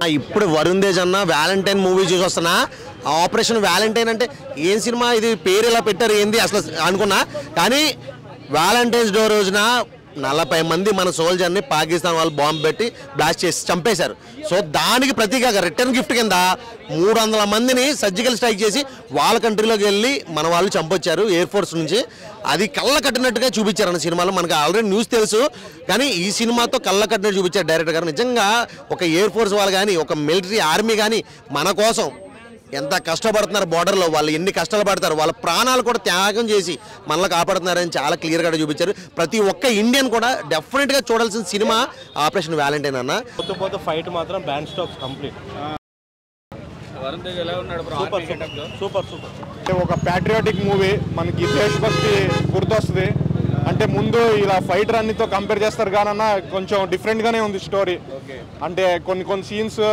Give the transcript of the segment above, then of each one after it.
ఇప్పుడు వరుణ్ తేజ్ అన్న Valentine movie చూసి వస్తున్నా. ఆపరేషన్ వ్యాలంటైన్ అంటే ఏం సినిమా ఇది, పేరు ఎలా పెట్టారు ఏంది అసలు అనుకున్నా. కానీ వ్యాలంటైన్స్ డే రోజున 40 మంది మన సోల్జర్ని పాకిస్తాన్ వాళ్ళు బాంబు పెట్టి బ్లాస్ట్ చేసి చంపేశారు. సో దానికి ప్రతీకగా రిటర్న్ గిఫ్ట్ కింద 300 మందిని సర్జికల్ స్ట్రైక్ చేసి వాళ్ళ కంట్రీలోకి వెళ్ళి మన వాళ్ళు చంపొచ్చారు ఎయిర్ ఫోర్స్ నుంచి. అది కళ్ళ కట్టినట్టుగా చూపించారన్న సినిమాలో. మనకు ఆల్రెడీ న్యూస్ తెలుసు, కానీ ఈ సినిమాతో కళ్ళ కట్టినట్టు చూపించారు డైరెక్టర్ గారు. నిజంగా ఒక ఎయిర్ ఫోర్స్ వాళ్ళు కానీ, ఒక మిలిటరీ ఆర్మీ కానీ మన కోసం ఎంత కష్టపడుతున్నారు, బార్డర్లో వాళ్ళు ఎన్ని కష్టాలు పడతారు, వాళ్ళ ప్రాణాలు కూడా త్యాగం చేసి మనల్ని కాపాడుతున్నారని చాలా క్లియర్గా చూపించారు. ప్రతి ఒక్క ఇండియన్ కూడా డెఫినెట్గా చూడాల్సిన సినిమా ఆపరేషన్ వ్యాలంటైన్ అన్న. పోతే ఫైట్ మాత్రం బ్యాండ్ స్టాక్స్ కంప్లీట్. సూపర్ ఒక ప్యాట్రియాటిక్ మూవీ, మనకి దేశభక్తి గుర్తొస్తుంది. అంటే ముందు ఇలా ఫైటర్ అన్నితో కంపేర్ చేస్తారు కానీ కొంచెం డిఫరెంట్గానే ఉంది స్టోరీ. అంటే కొన్ని సీన్స్,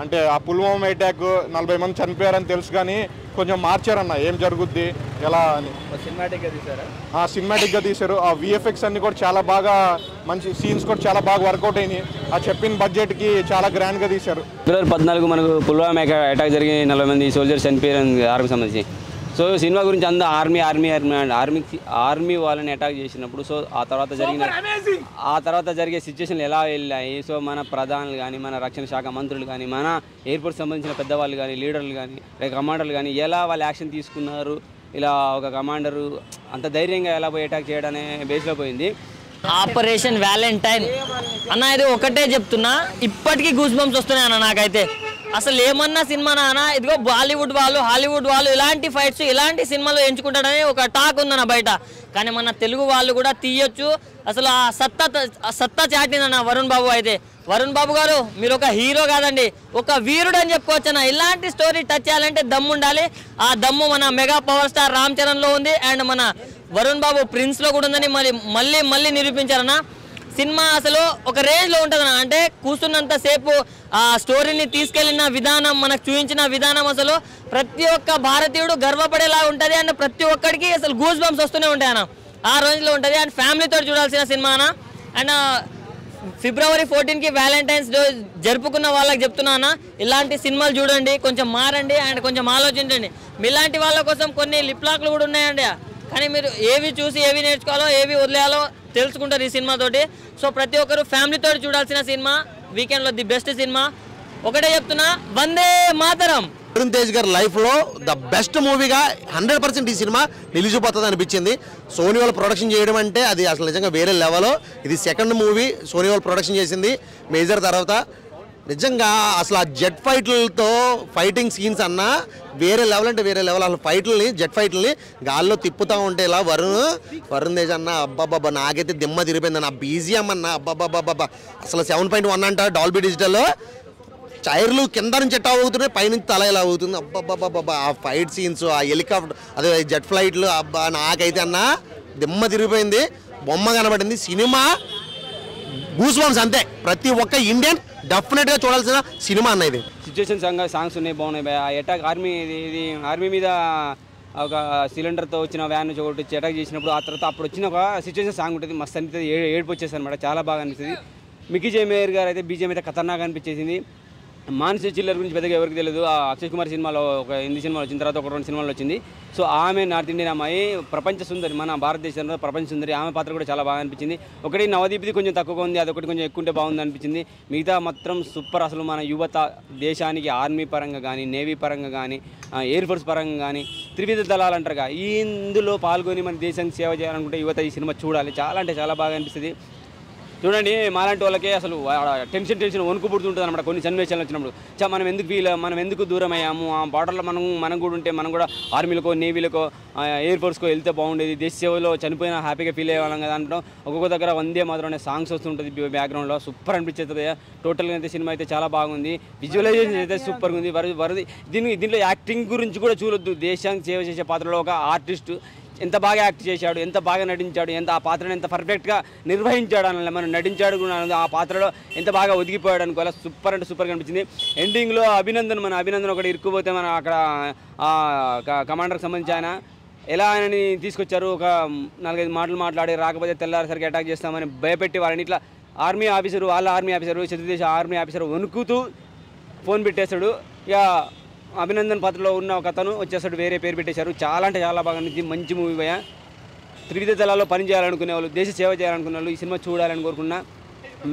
అంటే ఆ పుల్వామా అటాక్ 40 మంది చనిపోయారని తెలుసు కానీ కొంచెం మార్చారన్న ఏం జరుగుద్ది ఎలా అని. సినిమాటిక్గా తీశారు. ఆ విఎఫ్ఎక్స్ అన్ని కూడా చాలా బాగా, మంచి సీన్స్ కూడా చాలా బాగా వర్కౌట్ అయినాయి. ఆ చెప్పిన బడ్జెట్కి చాలా గ్రాండ్గా తీశారు. 2014 మనకు పుల్వామా అటాక్ జరిగి 40 మంది సోల్జర్స్ చనిపోయారు ఆర్మీకి సంబంధించి. సో సినిమా గురించి అంతా ఆర్మీ వాళ్ళని అటాక్ చేసినప్పుడు, సో ఆ తర్వాత జరిగే సిచ్యువేషన్లు ఎలా వెళ్ళాయి, సో మన ప్రధానులు కానీ, మన రక్షణ శాఖ మంత్రులు కానీ, మన ఎయిర్పోర్ట్ సంబంధించిన పెద్దవాళ్ళు కానీ, లీడర్లు కానీ, కమాండర్లు కానీ ఎలా వాళ్ళు యాక్షన్ తీసుకున్నారు. ఇలా ఒక కమాండరు అంత ధైర్యంగా ఎలా పోయి అటాక్ చేయడం అనే బేస్లో పోయింది. ఆపరేషన్ వ్యాలంటైన్ అన్న, ఇది ఒకటే చెప్తున్నా, ఇప్పటికీ గూస్ బంప్స్ వస్తున్నాయి అన్న నాకైతే. అసలు ఏమన్నా సినిమా నాన్న, ఇదిగో బాలీవుడ్ వాళ్ళు, హాలీవుడ్ వాళ్ళు ఇలాంటి ఫైట్స్, ఇలాంటి సినిమాలు ఎంచుకుంటాడని ఒక టాక్ ఉందన్న బయట. కానీ మన తెలుగు వాళ్ళు కూడా తీయొచ్చు. అసలు ఆ సత్తా చాటిందన్న వరుణ్ బాబు అయితే. వరుణ్ బాబు గారు, మీరు ఒక హీరో కాదండి, ఒక వీరుడు అని చెప్పుకోవచ్చు అన్న. ఇలాంటి స్టోరీ టచ్ చేయాలంటే దమ్ము ఉండాలి. ఆ దమ్ము మన మెగా పవర్ స్టార్ రామ్ చరణ్లో ఉంది, అండ్ మన వరుణ్ బాబు ప్రిన్స్లో కూడా ఉందని మళ్ళీ నిరూపించారన్న. సినిమా అసలు ఒక రేంజ్లో ఉంటుందన్న. అంటే కూర్చున్నంత సేపు ఆ స్టోరీని తీసుకెళ్లిన విధానం, మనకు చూపించిన విధానం అసలు ప్రతి ఒక్క భారతీయుడు గర్వపడేలా ఉంటుంది. అండ్ ప్రతి ఒక్కడికి అసలు గూస్ బంప్స్ వస్తూనే ఉంటాయి అన్న. ఆ రేంజ్లో ఉంటుంది. అండ్ ఫ్యామిలీతో చూడాల్సిన సినిమా అన్న. అండ్ February 14కి వ్యాలంటైన్స్ డే జరుపుకున్న వాళ్ళకి చెప్తున్నా అన్న, ఇలాంటి సినిమాలు చూడండి, కొంచెం మారండి అండ్ కొంచెం ఆలోచించండి. మీలాంటి వాళ్ళ కోసం కొన్ని లిప్లాక్లు కూడా ఉన్నాయండి. కానీ మీరు ఏవి చూసి ఏవి నేర్చుకోవాలో, ఏవి వదిలేయాలో తెలుసుకుంటారు ఈ సినిమాతోటి. సో ప్రతి ఒక్కరు ఫ్యామిలీతో చూడాల్సిన సినిమా, వీకెండ్లో ది బెస్ట్ సినిమా. ఒకటే చెప్తున్నా, వందే మాతరం. వరుణ్ తేజ్ గారి లైఫ్లో ద బెస్ట్ మూవీగా 100% ఈ సినిమా నిలిచిపోతుంది అనిపించింది. సోనీ వాళ్ళు ప్రొడక్షన్ చేయడం అంటే అది అసలు నిజంగా వేరే లెవెల్. ఇది సెకండ్ మూవీ సోనీ వాళ్ళు ప్రొడక్షన్ చేసింది మేజర్ తర్వాత. నిజంగా అసలు ఆ జెట్ ఫైట్లతో ఫైటింగ్ సీన్స్ అన్నా వేరే లెవెల్ అంటే వేరే లెవెల్. అసలు జెట్ ఫైట్లని గాల్లో తిప్పుతూ ఉంటే ఇలా వరుణ్ తేజ్ అన్న అబ్బాబ్బా నాకైతే దిమ్మ తిరిగిపోయింది అన్న. బీజిఎం అన్న అబ్బాబ్బా అసలు 7.1 అంట డాల్బీ డిజిటల్లో. టైర్లు కింద నుంచి ఎట్టా అవుతున్నాయి, పైనుంచి తల ఇలా అవుతుంది. అబ్బాబ్బా ఆ ఫైట్ సీన్స్, ఆ హెలికాప్టర్, అదే జెట్ ఫ్లైట్లు, అబ్బా నాకైతే అన్న దిమ్మ తిరిగిపోయింది. బొమ్మ కనబడింది. సినిమా గూస్ బంప్స్ అంతే. ప్రతి ఒక్క ఇండియన్ డెఫినెట్గా చూడాల్సిన సినిమా అన్న ఇది. సిచ్యువేషన్ సాంగ్స్ ఉన్నాయి, బాగున్నాయి. ఆ అటాక్ ఇది ఆర్మీ మీద ఒక సిలిండర్తో వచ్చిన వ్యాన్ నుంచి ఒకటి అటాక్ చేసినప్పుడు, ఆ తర్వాత అప్పుడు వచ్చిన ఒక సిచ్యువేషన్ సాంగ్ ఉంటుంది, మస్తు అనిపిస్తుంది. ఏడుపు వచ్చేసి అనమాట, చాలా బాగా అనిపిస్తుంది. మికీ జే మేయర్ గారు అయితే బీజేపీ అయితే ఖతర్నాక్ అనిపించేసింది. మానస చిల్లర్ గురించి పెద్దగా ఎవరికి తెలియదు. అక్షయ్ కుమార్ సినిమాలో ఒక హిందీ సినిమాలో వచ్చిన తర్వాత ఒక 2 సినిమాలు వచ్చింది. సో ఆమె నార్త్ ఇండియన్ అమ్మాయి, ప్రపంచ సుందరి, మన భారతదేశంలో ప్రపంచ సుందరి. ఆమె పాత్ర కూడా చాలా బాగా అనిపించింది. ఒకటి నవదీప్ది కొంచెం తక్కువగా ఉంది, అదొకటి కొంచెం ఎక్కువ ఉంటే బాగుంది అనిపించింది. మిగతా మాత్రం సూపర్. అసలు మన యువత దేశానికి ఆర్మీ పరంగా కానీ, నేవీ పరంగా కానీ, ఎయిర్ ఫోర్స్ పరంగా కానీ, త్రివిధ దళాలు అంటారుగా, ఇందులో పాల్గొని మన దేశానికి సేవ చేయాలనుకుంటే యువత ఈ సినిమా చూడాలి. చాలా అంటే చాలా బాగా అనిపిస్తుంది. చూడండి, మాలాంటి వాళ్ళకే అసలు టెన్షన్ వణుకు పుడుతుంటుంది అనమాట కొన్ని సన్నివేశాలు వచ్చినప్పుడు. మనం ఎందుకు దూరం అయ్యాము, ఆ బార్డర్లో మనం కూడా ఉంటే, మనం కూడా ఆర్మీలకో, నేవీలకో, ఎయిర్ ఫోర్స్కో వెళ్తే బాగుండేది, దేశ సేవలో చనిపోయినా హ్యాపీగా ఫీల్ అయ్యేవాళ్ళం కదా అంటాం. ఒక్కొక్క దగ్గర వందే మాత్రం అనే సాంగ్స్ వస్తుంటుంది బ్యాక్గ్రౌండ్లో. సూపర్ అనిపించేది. టోటల్గా అయితే సినిమా అయితే చాలా బాగుంది. విజువలైజేషన్ అయితే సూపర్గా ఉంది. దీంట్లో యాక్టింగ్ గురించి కూడా చూడొద్దు. దేశానికి సేవ చేసే పాత్రలో ఒక ఆర్టిస్టు ఎంత బాగా యాక్ట్ చేశాడు, ఎంత బాగా నటించాడు, ఆ పాత్రను ఎంత పర్ఫెక్ట్గా నిర్వహించాడు అని మనం నటించాడు, ఆ పాత్రలో ఎంత బాగా ఒదిగిపోయాడు అనుకోవాలి. సూపర్ అంటే సూపర్గా అనిపించింది. ఎండింగ్లో మన అభినందన్ ఒకటి ఇరుక్కుపోతే మన అక్కడ కమాండర్కి సంబంధించి ఆయన ఎలా ఆయనని తీసుకొచ్చారు, ఒక 4-5 మాటలు మాట్లాడి రాకపోతే తెల్లారిసరికి అటాక్ చేస్తామని భయపెట్టి వాళ్ళని ఇట్లా వాళ్ళ ఆర్మీ ఆఫీసరు, శత్రుదేశ ఆర్మీ ఆఫీసర్ వణుకుతూ ఫోన్ పెట్టేశాడు. ఇక అభినందన్ పాత్రలో ఉన్న ఒక అతను వచ్చేసాడు, వేరే పేరు పెట్టేశారు. చాలా అంటే చాలా బాగా అనిపించింది. మంచి మూవీ భయ. త్రివిధ దళాల్లో పని చేయాలనుకునే వాళ్ళు, దేశ సేవ చేయాలనుకునే వాళ్ళు ఈ సినిమా చూడాలని కోరుకున్నా.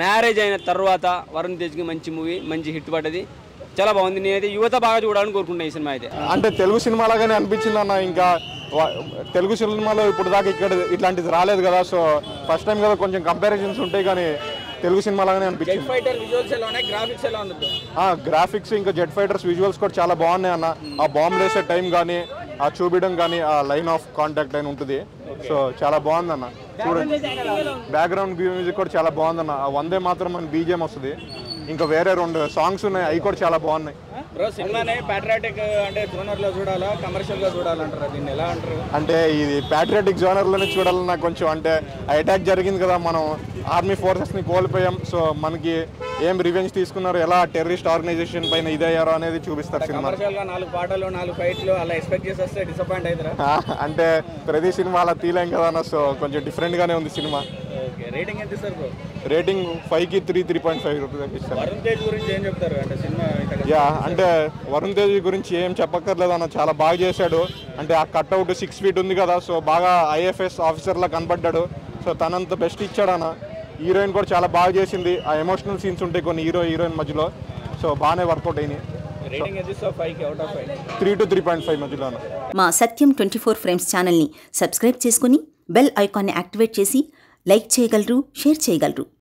మ్యారేజ్ అయిన తర్వాత వరుణ్ తేజ్కి మంచి మూవీ, మంచి హిట్ పడ్డది. చాలా బాగుంది. నేనైతే యువత బాగా చూడాలని కోరుకుంటున్నా ఈ సినిమా అయితే. అంటే తెలుగు సినిమా లాగానే అనిపించింది అన్న. ఇంకా తెలుగు సినిమాలో ఇప్పుడు దాకా ఇక్కడ ఇట్లాంటిది రాలేదు కదా, సో ఫస్ట్ టైం కదా, కొంచెం కంపారిజన్స్ ఉంటాయి. కానీ తెలుగు సినిమా లాగానే అనిపించింది. గ్రాఫిక్స్ ఇంకా జెట్ ఫైటర్స్ విజువల్స్ కూడా చాలా బాగున్నాయి అన్న. ఆ బాంబ్ వేసే టైం కానీ, ఆ చూపించడం కానీ, ఆ లైన్ ఆఫ్ కాంటాక్ట్ అని ఉంటుంది. సో చాలా బాగుందన్న. చూడండి, బ్యాక్గ్రౌండ్ మ్యూజిక్ కూడా చాలా బాగుందన్న. ఆ వందే మాత్రం మన బీజిఎం వస్తుంది. ఇంకా వేరే 2 సాంగ్స్ ఉన్నాయి, అవి కూడా చాలా బాగున్నాయి. సినిమానే ప్యాట్రియాటిక్ అంటే జోనర్లో చూడాలా, కమర్షియల్గా చూడాలంటారా? దీన్ని ఎలా అంటారు? అంటే ఇది ప్యాట్రియాటిక్ జోనర్లోనే చూడాలన్నా కొంచెం. అంటే అటాక్ జరిగింది కదా, మనం ఆర్మీ ఫోర్సెస్ని కోల్పోయాం. సో మనకి ఏం రివెంజ్ తీసుకున్నారు, ఎలా టెర్రరిస్ట్ ఆర్గనైజేషన్ పైన ఇదయ్యారో అనేది చూపిస్తారు సినిమా. కమర్షియల్గా 4 పాటలు 4 ఫైట్లు అలా ఎక్స్పెక్ట్ చేసి వస్తే డిసప్పాయింట్ అవుతారా? అంటే ప్రతి సినిమా అలా తీలేం కదా అన్న. సో కొంచెం డిఫరెంట్గానే ఉంది సినిమా. రేటింగ్ ఎంత ఇస్తారు బ్రో? రేటింగ్ 5కి 3.5 రూపీస్ ఇస్తారు. వరుణ్ తేజ్ గురించి ఏం చెప్తారు? అంటే సినిమా అంటే వరుణ్ తేజ్ గురించి ఏం చెప్పక్కర్లేదు అన్న, చాలా బాగా చేశాడు. అంటే ఆ కట్అవుట్ 6 feet ఉంది కదా, సో బాగా ఐఎఫ్ఎస్ ఆఫీసర్లా కనబడ్డాడు. సో తనంత బెస్ట్ ఇచ్చాడు అన్న. హీరోయిన్ కూడా చాలా బాగా చేసింది. ఆ ఎమోషనల్ సీన్స్ ఉంటాయి కొన్ని హీరోయిన్ మధ్యలో, సో బాగానే వర్కౌట్ అయినాయి. రేటింగ్ ఎంత ఇస్తావు? 5కి అవుట్ ఆఫ్ 5? 3 to 3.5 మధ్యలో అన్న. మా సత్యం 24 ఫ్రేమ్స్ ఛానల్ని సబ్స్క్రైబ్ చేసుకుని బెల్ ఐకాన్ని యాక్టివేట్ చేసి లైక్ చేయగలరు, షేర్ చేయగలరు.